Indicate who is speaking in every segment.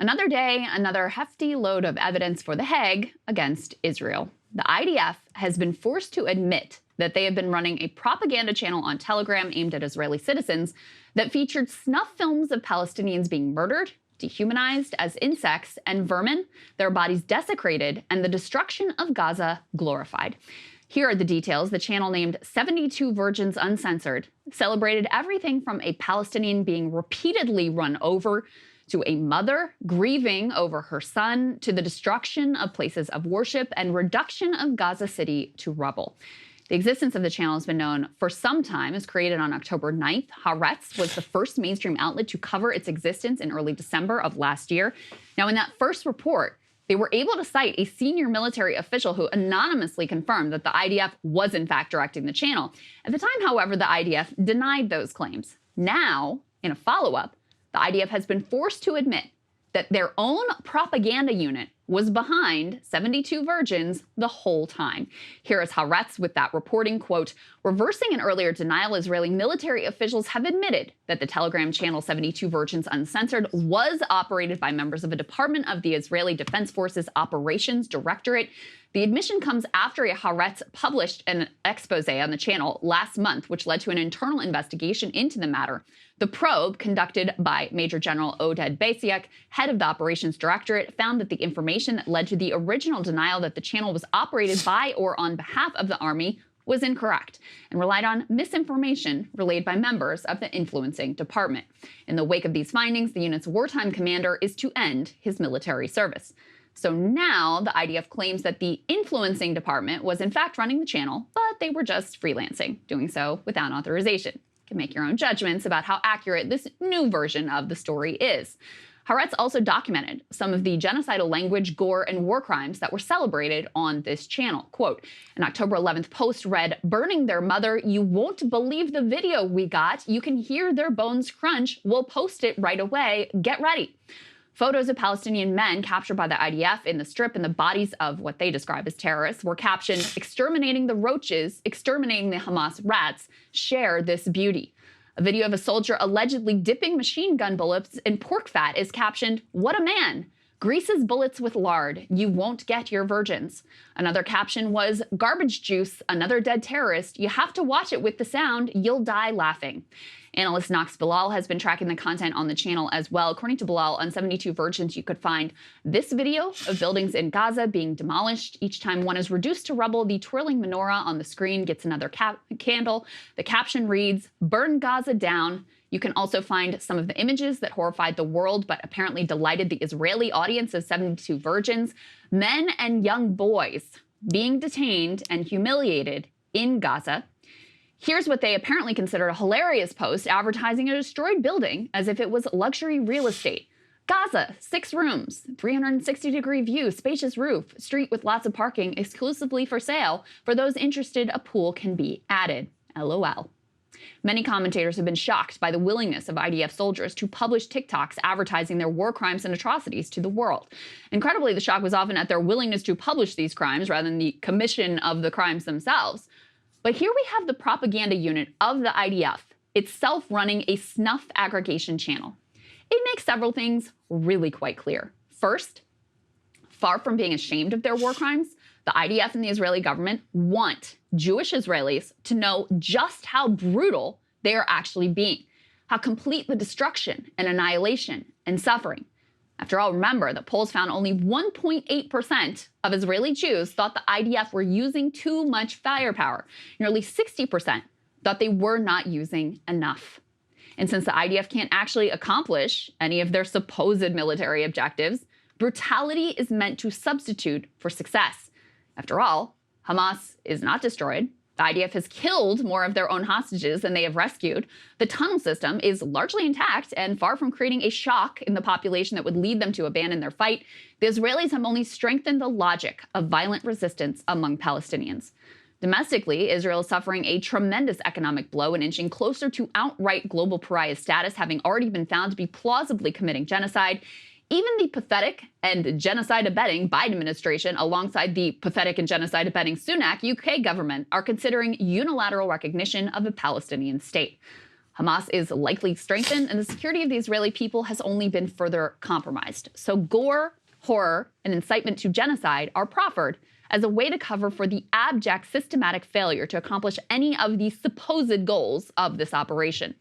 Speaker 1: Another day, another hefty load of evidence for The Hague against Israel. The IDF has been forced to admit that they have been running a propaganda channel on Telegram aimed at Israeli citizens that featured snuff films of Palestinians being murdered, dehumanized as insects and vermin, their bodies desecrated, and the destruction of Gaza glorified. Here are the details. The channel, named 72 Virgins Uncensored, celebrated everything from a Palestinian being repeatedly run over to a mother grieving over her son, to the destruction of places of worship and reduction of Gaza City to rubble. The existence of the channel has been known for some time. It was created on October 9th. Haaretz was the first mainstream outlet to cover its existence in early December of last year. Now, in that first report, they were able to cite a senior military official who anonymously confirmed that the IDF was in fact directing the channel. At the time, however, the IDF denied those claims. Now, in a follow-up, the IDF has been forced to admit that their own propaganda unit was behind 72 Virgins the whole time. Here is Haaretz with that reporting, quote, "Reversing an earlier denial, Israeli military officials have admitted that the Telegram channel 72 Virgins Uncensored was operated by members of a department of the Israeli Defense Forces Operations Directorate. The admission comes after Haaretz published an expose on the channel last month, which led to an internal investigation into the matter. The probe, conducted by Major General Oded Basiak, head of the Operations Directorate, found that the information that led to the original denial that the channel was operated by or on behalf of the army was incorrect and relied on misinformation relayed by members of the influencing department. In the wake of these findings, the unit's wartime commander is to end his military service." So now the IDF claims that the influencing department was in fact running the channel, but they were just freelancing, doing so without authorization. You can make your own judgments about how accurate this new version of the story is. Haaretz also documented some of the genocidal language, gore, and war crimes that were celebrated on this channel. Quote, an October 11th post read, "Burning their mother, you won't believe the video we got. You can hear their bones crunch. We'll post it right away. Get ready." Photos of Palestinian men captured by the IDF in the Strip and the bodies of what they describe as terrorists were captioned, "Exterminating the roaches, exterminating the Hamas rats, share this beauty." A video of a soldier allegedly dipping machine gun bullets in pork fat is captioned, "What a man! Greases bullets with lard. You won't get your virgins." Another caption was, "Garbage juice, another dead terrorist. You have to watch it with the sound. You'll die laughing." Analyst Nox Bilal has been tracking the content on the channel as well. According to Bilal, on 72 Virgins, you could find this video of buildings in Gaza being demolished. Each time one is reduced to rubble, the twirling menorah on the screen gets another candle. The caption reads, "Burn Gaza down." You can also find some of the images that horrified the world but apparently delighted the Israeli audience of 72 Virgins. Men and young boys being detained and humiliated in Gaza. Here's what they apparently considered a hilarious post advertising a destroyed building as if it was luxury real estate. Gaza, 6 rooms, 360-degree view, spacious roof, street with lots of parking, exclusively for sale. For those interested, a pool can be added. LOL. Many commentators have been shocked by the willingness of IDF soldiers to publish TikToks advertising their war crimes and atrocities to the world. Incredibly, the shock was often at their willingness to publish these crimes rather than the commission of the crimes themselves. But here we have the propaganda unit of the IDF, itself running a snuff aggregation channel. It makes several things really quite clear. First, far from being ashamed of their war crimes, the IDF and the Israeli government want Jewish Israelis to know just how brutal they are actually being, how complete the destruction and annihilation and suffering. After all, remember that polls found only 1.8% of Israeli Jews thought the IDF were using too much firepower. Nearly 60% thought they were not using enough. And since the IDF can't actually accomplish any of their supposed military objectives, brutality is meant to substitute for success. After all, Hamas is not destroyed. The IDF has killed more of their own hostages than they have rescued. The tunnel system is largely intact and far from creating a shock in the population that would lead them to abandon their fight. The Israelis have only strengthened the logic of violent resistance among Palestinians. Domestically, Israel is suffering a tremendous economic blow and inching closer to outright global pariah status, having already been found to be plausibly committing genocide. Even the pathetic and genocide-abetting Biden administration, alongside the pathetic and genocide-abetting Sunak UK government, are considering unilateral recognition of a Palestinian state. Hamas is likely strengthened, and the security of the Israeli people has only been further compromised. So gore, horror, and incitement to genocide are proffered as a way to cover for the abject systematic failure to accomplish any of the supposed goals of this operation.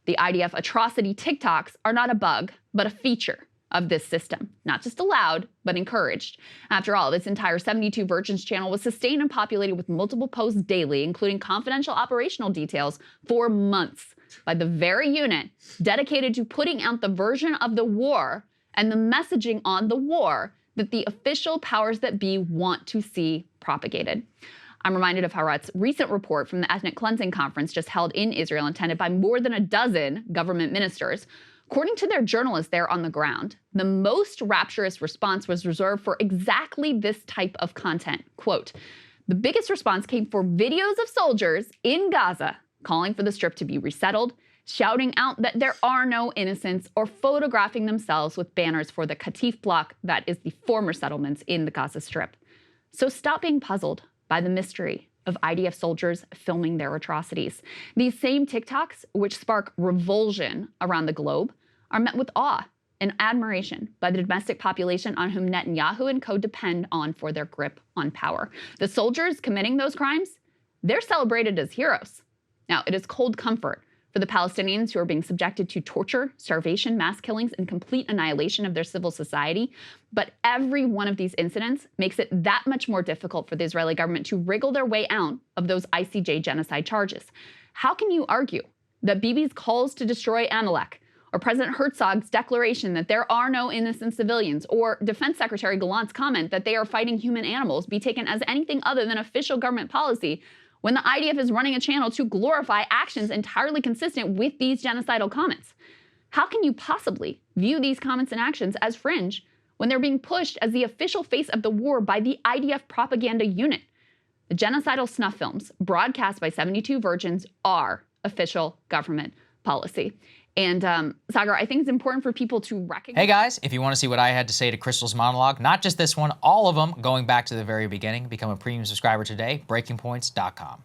Speaker 1: The IDF atrocity TikToks are not a bug, but a feature of this system, not just allowed, but encouraged. After all, this entire 72 Virgins channel was sustained and populated with multiple posts daily, including confidential operational details for months by the very unit dedicated to putting out the version of the war and the messaging on the war that the official powers that be want to see propagated. I'm reminded of Haaretz' recent report from the ethnic cleansing conference just held in Israel, attended by more than a dozen government ministers. According to their journalists there on the ground, the most rapturous response was reserved for exactly this type of content. Quote, the biggest response came for videos of soldiers in Gaza calling for the strip to be resettled, shouting out that there are no innocents, or photographing themselves with banners for the Katif block, that is the former settlements in the Gaza Strip. So stop being puzzled by the mystery of IDF soldiers filming their atrocities. These same TikToks, which spark revulsion around the globe, are met with awe and admiration by the domestic population on whom Netanyahu and co depend on for their grip on power. The soldiers committing those crimes, they're celebrated as heroes. Now, it is cold comfort for the Palestinians who are being subjected to torture, starvation, mass killings, and complete annihilation of their civil society. But every one of these incidents makes it that much more difficult for the Israeli government to wriggle their way out of those ICJ genocide charges. How can you argue that Bibi's calls to destroy Amalek, or President Herzog's declaration that there are no innocent civilians, or Defense Secretary Gallant's comment that they are fighting human animals be taken as anything other than official government policy when the IDF is running a channel to glorify actions entirely consistent with these genocidal comments? How can you possibly view these comments and actions as fringe when they're being pushed as the official face of the war by the IDF propaganda unit? The genocidal snuff films broadcast by 72 Virgins are official government policy. And Sagar, I think it's important for people to recognize.
Speaker 2: Hey guys, if you want to see what I had to say to Crystal's monologue, not just this one, all of them going back to the very beginning, become a premium subscriber today, breakingpoints.com.